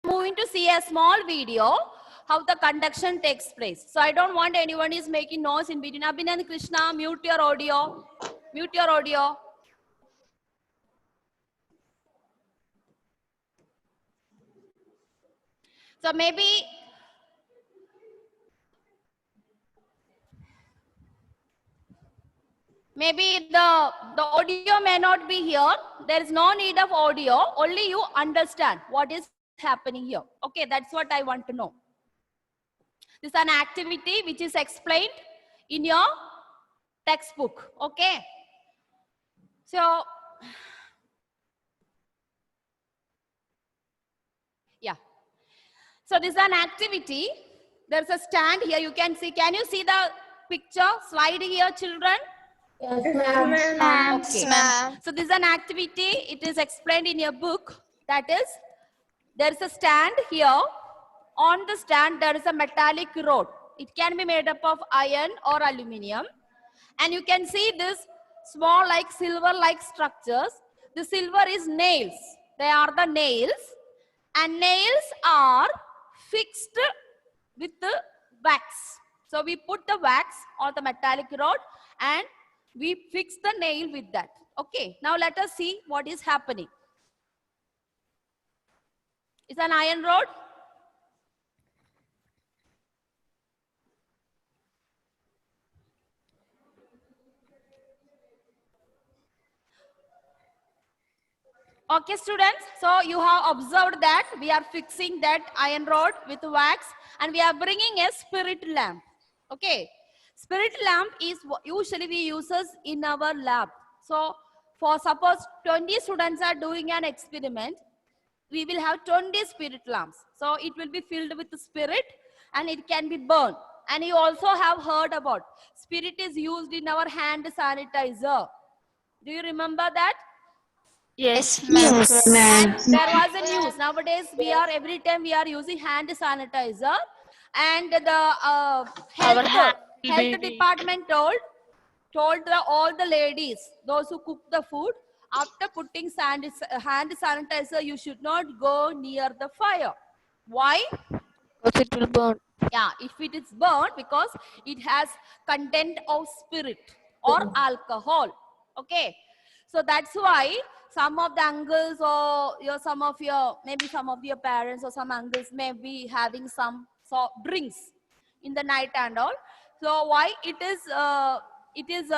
moving to see a small video how the conduction takes place. So I don't want anyone is making noise in between. Abhinay and Krishna, mute your audio. Mute your audio. So maybe the audio may not be here. There is no need of audio. Only you understand what is happening here. Okay, that's what I want to know. This is an activity which is explained in your textbook. Okay. So, yeah. So this is an activity. There's a stand here. You can see. Can you see the picture slide here, children? Yes, ma'am. Okay. So this is an activity. It is explained in your book. That is, there is a stand here. On the stand, there is a metallic rod. It can be made up of iron or aluminium. And you can see this small like silver-like structures. The silver is nails. They are the nails. And nails are fixed with the wax. So we put the wax on the metallic rod and we fix the nail with that. Okay. Now let us see what is happening. It's an iron rod. Okay, students, so you have observed that we are fixing that iron rod with wax and we are bringing a spirit lamp. Okay, spirit lamp is usually we use in our lab. So for suppose 20 students are doing an experiment, we will have 20 spirit lamps. So it will be filled with spirit and it can be burned. And you also have heard about spirit is used in our hand sanitizer. Do you remember that? Yes, ma'am. And there was a news. Nowadays, every time we are using hand sanitizer, and the health department told all the ladies, those who cook the food, after putting hand sanitizer, you should not go near the fire. Why? Because it will burn. Yeah, if it is burned, because it has content of spirit or alcohol. Okay, so that's why some of the uncles or maybe some of your parents or some uncles may be having some drinks in the night and all. So why it is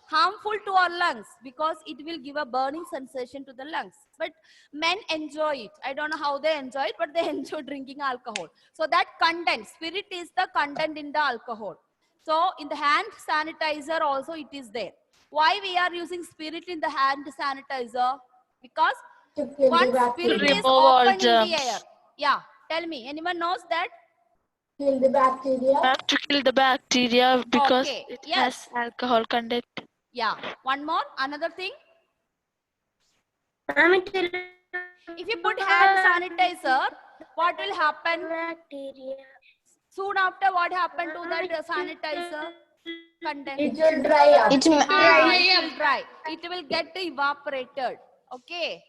harmful to our lungs? Because it will give a burning sensation to the lungs. But men enjoy it. I don't know how they enjoy it, but they enjoy drinking alcohol. So that content, spirit is the content in the alcohol. So in the hand sanitizer also it is there. Why we are using spirit in the hand sanitizer? Because once spirit is open in the air. Yeah, tell me, anyone knows that? Kill the bacteria. Have to kill the bacteria because it has alcohol content. Yeah. One more, another thing. If you put hand sanitizer, what will happen? Bacteria. Soon after, what happened to that sanitizer content? It will dry up. It will dry. It will get evaporated. Okay.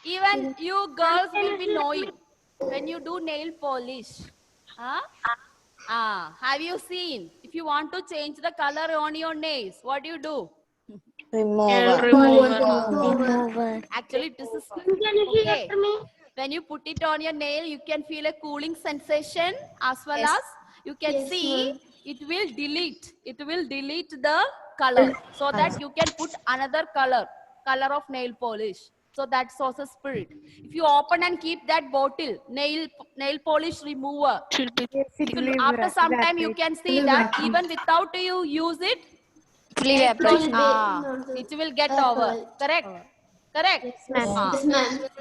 Even you girls will be knowing when you do nail polish. Have you seen? If you want to change the color on your nails, what do? Remover. Actually, it is okay. When you put it on your nail, you can feel a cooling sensation as well as you can see it will delete. It will delete the color so that you can put another color of nail polish. So that's also spirit. If you open and keep that bottle, nail polish remover, after some time you can see that even without you use it, it will get over. Correct?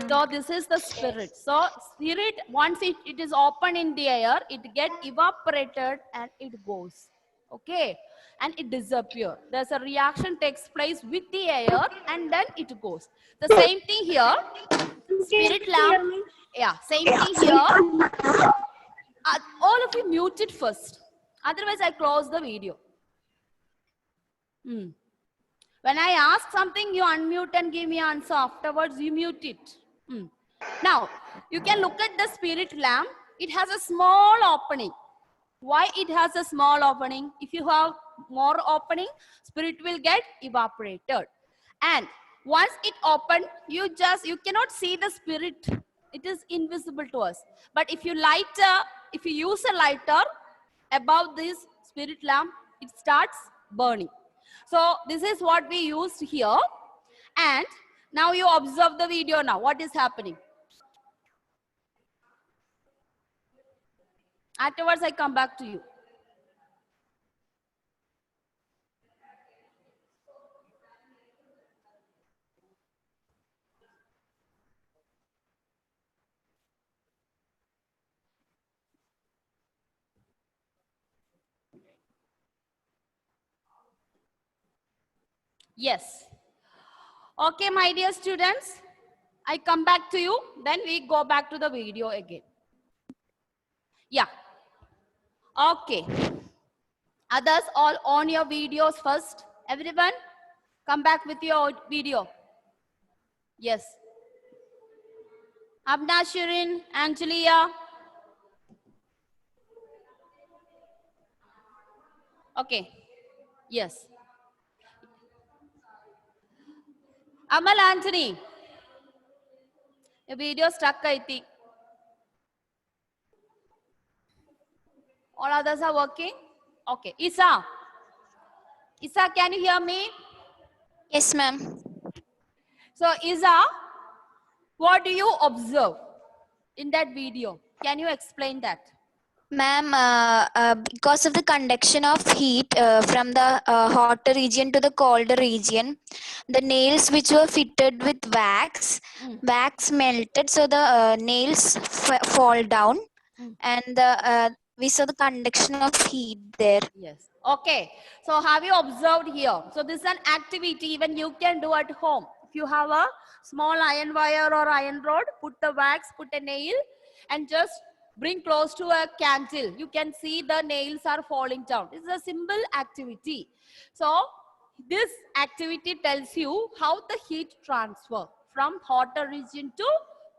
So this is the spirit. So spirit, once it is open in the air, it gets evaporated and it goes. Okay, and it disappears. There's a reaction takes place with the air and then it goes. The same thing here. Spirit lamp. Yeah, same thing here. All of you mute it first. Otherwise, I close the video. When I ask something, you unmute and give me answer. Afterwards, you mute it. Now, you can look at the spirit lamp. It has a small opening. Why it has a small opening? If you have more opening, spirit will get evaporated. And once it opened, you cannot see the spirit. It is invisible to us. But if you use a lighter above this spirit lamp, it starts burning. So this is what we used here. And now you observe the video now. What is happening? Afterwards, I come back to you. Yes. Okay, my dear students, I come back to you. Then we go back to the video again. Yeah. Okay. Others, all on your videos first. Everyone, come back with your video. Yes. Abna, Shirin, Angelia. Okay. Yes. Amal, Anthony. Your video stuck, I think. All others are working? Okay. Isa. Isa, can you hear me? Yes, ma'am. So, Isa, what do you observe in that video? Can you explain that? Ma'am, because of the conduction of heat from the hotter region to the colder region, the nails which were fitted with wax, wax melted, so the nails fall down, and we saw the conduction of heat there. Yes. Okay. So have you observed here? So this is an activity even you can do at home. If you have a small iron wire or iron rod, put the wax, put a nail, and just bring close to a candle. You can see the nails are falling down. This is a simple activity. So this activity tells you how the heat transfer from hotter region to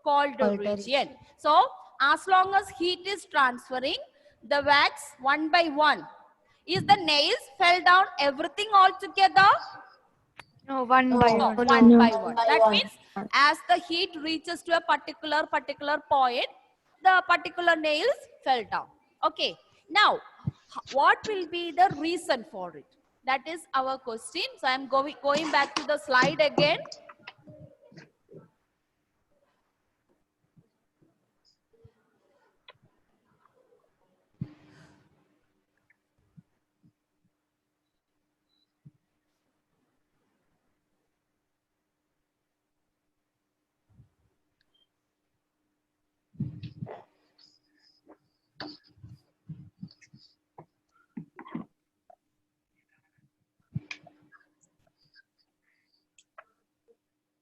colder region. So as long as heat is transferring, the wax one by one. Is the nails fell down everything all together? No, one by one. One by one. by That one. means as the heat reaches to a particular point, the particular nails fell down. Okay. Now, what will be the reason for it? That is our question. So I am going back to the slide again.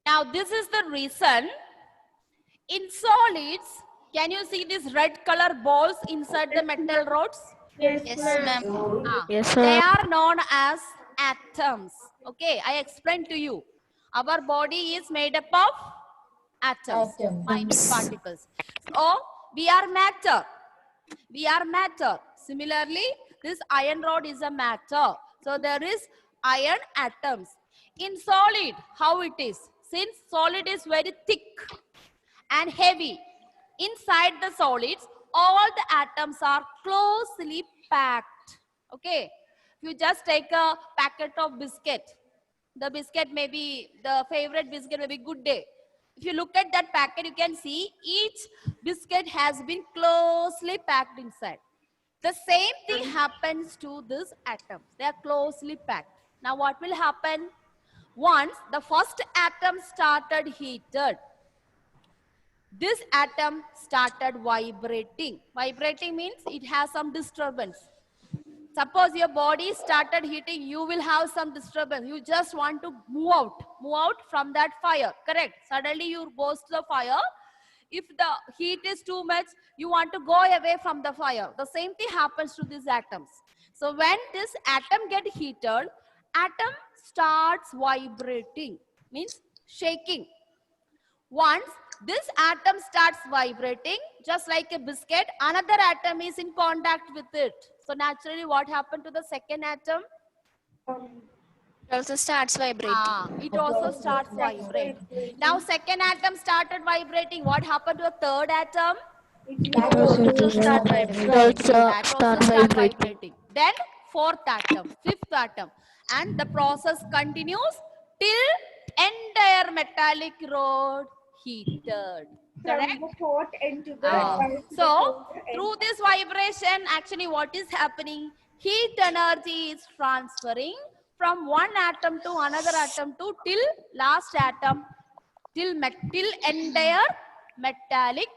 Now this is the reason. In solids, can you see these red color balls inside the metal rods? Yes, ma'am. Yes, They are known as atoms. Okay, I explained to you. Our body is made up of atoms, Atoms. minute particles. So we are matter. We are matter. Similarly, this iron rod is a matter. So there is iron atoms. In solid, how it is? Since solid is very thick and heavy, inside the solids, all the atoms are closely packed. Okay. If you just take a packet of biscuit, the biscuit may be, the favorite biscuit may be Good Day. If you look at that packet, you can see each biscuit has been closely packed inside. The same thing happens to these atoms. They are closely packed. Now what will happen? Once the first atom started heated, this atom started vibrating. Vibrating means it has some disturbance. Suppose your body started heating, you will have some disturbance. You just want to move out from that fire, correct? Suddenly you go to the fire. If the heat is too much, you want to go away from the fire. The same thing happens to these atoms. So when this atom gets heated, atom starts vibrating, means shaking. Once this atom starts vibrating just like a biscuit. Another atom is in contact with it. So naturally, what happened to the second atom? It also starts vibrating. It also starts vibrating. Now, second atom started vibrating. What happened to the third atom? That also start vibrating. That also start vibrating. Then fourth atom, fifth atom, and the process continues till entire metallic rod heated. Correct? So through this vibration, actually what is happening? Heat energy is transferring from one atom to another atom to till last atom, till entire metallic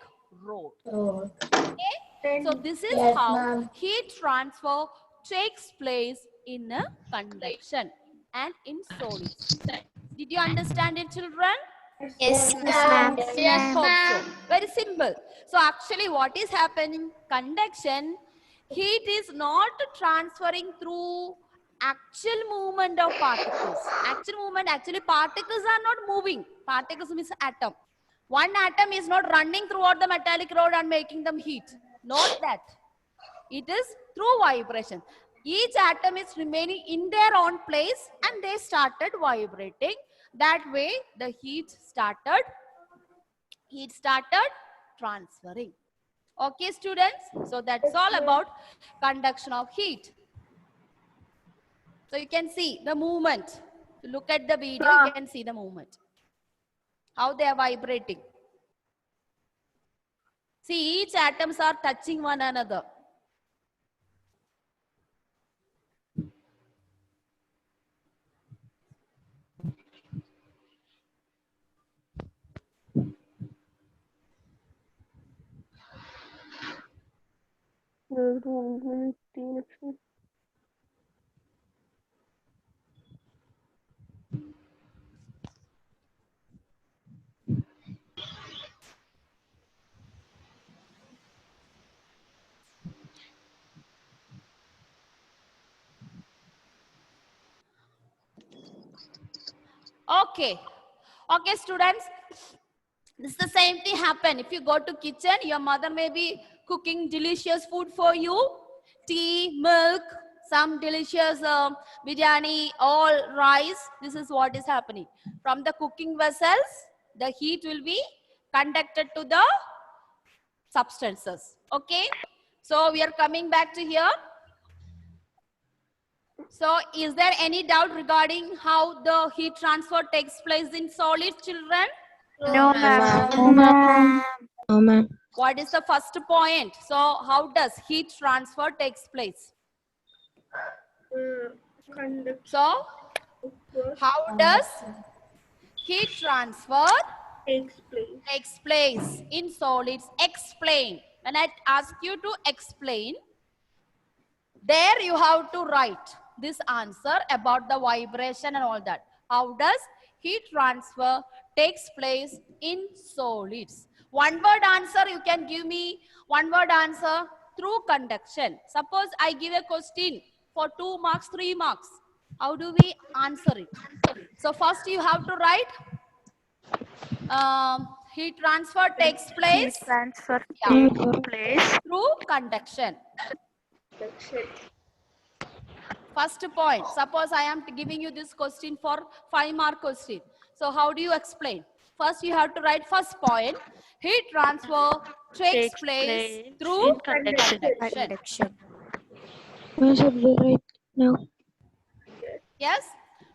rod. Oh. Okay? So this is Yes, how ma'am. heat transfer takes place in a conduction and in solids. Did you understand it, children? Yes, ma'am. ma'am. Hope so. Very simple. So actually what is happening? Conduction, heat is not transferring through actual movement of particles. Actual movement, actually particles are not moving. Particles means atom. One atom is not running throughout the metallic rod and making them heat. Not that. It is through vibration. Each atom is remaining in their own place and they started vibrating. That way the heat started transferring. Okay, students? So that's all about conduction of heat. So you can see the movement. If you look at the video, you can see the movement. How they are vibrating. See, each atoms are touching one another. Okay. Okay, students. This is the same thing happen. If you go to kitchen, your mother may be cooking delicious food for you. Tea, milk, some delicious biryani, all rice. This is what is happening. From the cooking vessels, the heat will be conducted to the substances. Okay. So we are coming back to here. So is there any doubt regarding how the heat transfer takes place in solid, children? No, ma'am. No, ma'am. What is the first point? So how does heat transfer takes place? So how does heat transfer takes place in solids? Explain. When I ask you to explain, there you have to write this answer about the vibration and all that. How does heat transfer takes place in solids? One word answer, you can give me one word answer through conduction. Suppose I give a question for 2 marks, 3 marks. How do we answer it? So first you have to write heat transfer takes place Transfer Yeah. takes place. through conduction. First point, suppose I am giving you this question for 5-mark question. So how do you explain? First you have to write first point. Heat transfer takes place through in conduction. conduction. Where should we write now? Yes?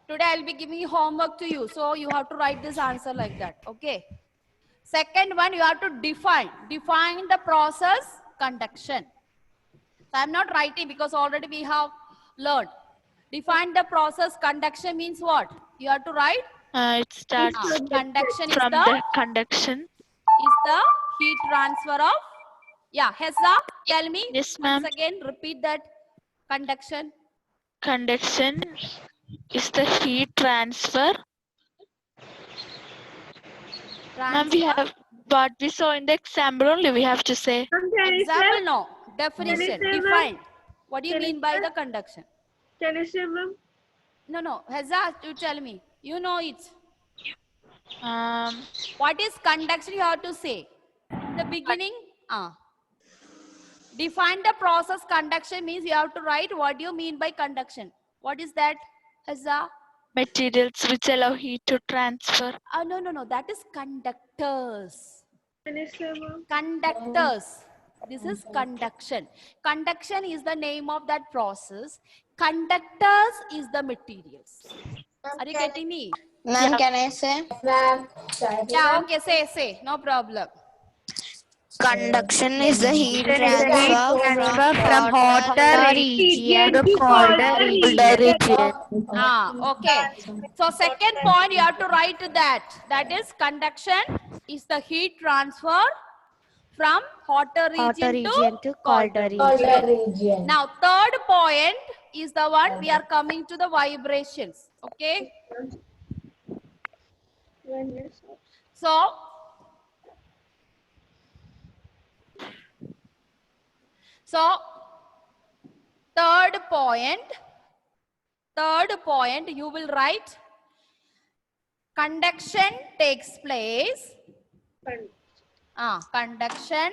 Today I'll be giving homework to you. So you have to write this answer like that. Okay. Second one, you have to define the process conduction. So I'm not writing because already we have learned. Define the process conduction means what? You have to write. It starts Conduction from the conduction. is the heat transfer of. Yeah, Hessa, tell me. Yes, Once ma'am. again, repeat that conduction. Conduction is the heat transfer. Ma'am, we have what we saw in the example only. We have to say. Example, no. Definition, say, ma'am? define. What do you Can I mean by say? the conduction? Can I say, ma'am? No, Heza, you tell me. You know it. What is conduction? You have to say. In the beginning, define the process. Conduction means you have to write what do you mean by conduction. What is that, Hazza? Materials which allow heat to transfer. No. That is conductors. Minister, ma'am. Conductors. This is conduction. Conduction is the name of that process. Conductors is the materials. Are you getting me? Ma'am, can I say? Yeah, okay, say. No problem. Conduction is the heat transfer from hotter Region to colder region. Okay. So second point you have to write that. That is conduction is the heat transfer from hotter region to colder region. Now third point is the one we are coming to the vibrations. Okay. So third point you will write conduction takes place. Conduction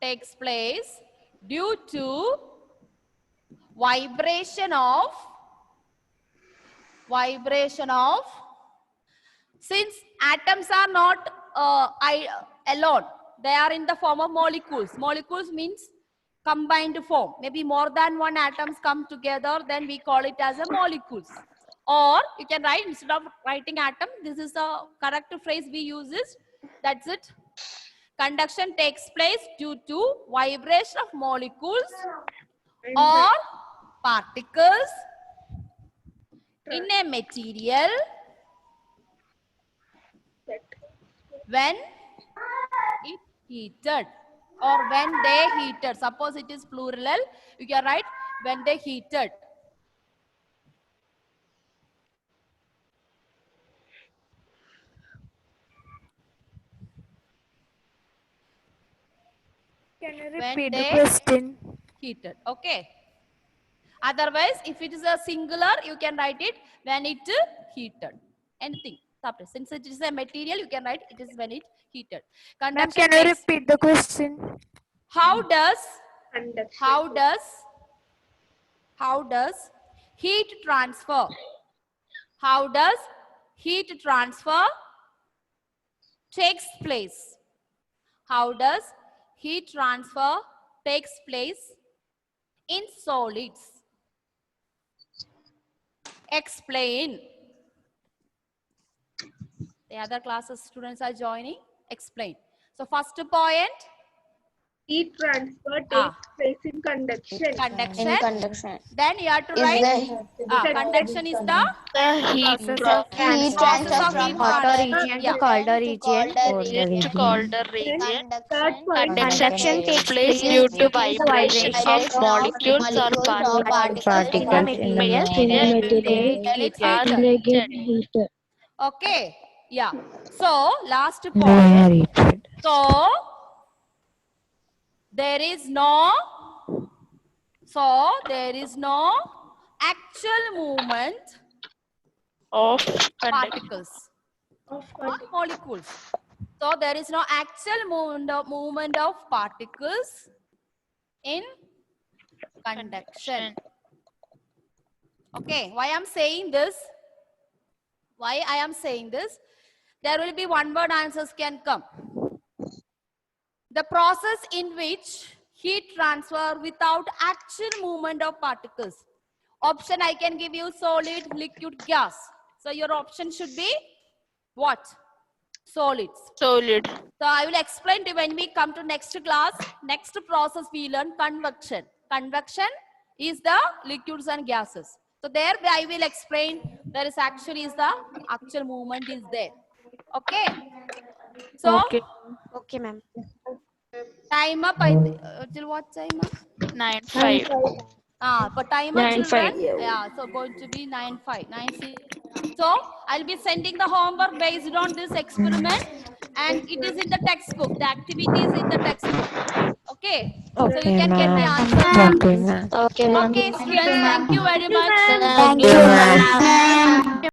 takes place due to vibration of since atoms are not alone, they are in the form of molecules. Molecules means combined form. Maybe more than one atoms come together, then we call it as a molecules. Or you can write, instead of writing atom, this is the correct phrase we use is, that's it. Conduction takes place due to vibration of molecules or particles in a material when it heated or when they heated. Suppose it is plural, you can write when they heated. Can you When repeat the they question? heated. Okay. Otherwise, if it is a singular, you can write it when it heated. Anything. Since it is a material, you can write it is when it heated. Ma'am, Conduction can you takes. repeat the question? How does heat transfer? How does heat transfer takes place? How does heat transfer takes place in solids? Explain. The other classes students are joining. Explain. So first point. Heat transfer takes place in conduction. Conduction. Then you have to Is write. the Conduction is the Heat process of heat hotter transfer. region Yeah. to colder region. to colder region. Third point. Conduction takes place due to vibration of molecules or particles in the material when they are heated. Okay. Yeah. So last point. So there is no actual movement Of particles or molecules. So there is no actual movement of particles in conduction. Okay, why I am saying this? There will be one word answers can come. The process in which heat transfer without actual movement of particles. Option I can give you solid, liquid, gas. So your option should be what? Solids. Solid. So I will explain to you when we come to next class. Next process we learn convection. Convection is the liquids and gases. So there I will explain there is actually is the actual movement is there. Okay. So Okay, ma'am. time up till what time? 9:05. But time up children. Yeah, so going to be 9:05, 9:6. So I'll be sending the homework based on this experiment, and it is in the textbook. The activity is in the textbook. Okay. So you Okay, can get the ma'am. answer. Okay, ma'am. Okay, ma'am. Okay, students, thank you very much. Thank You, you, ma'am. ma'am.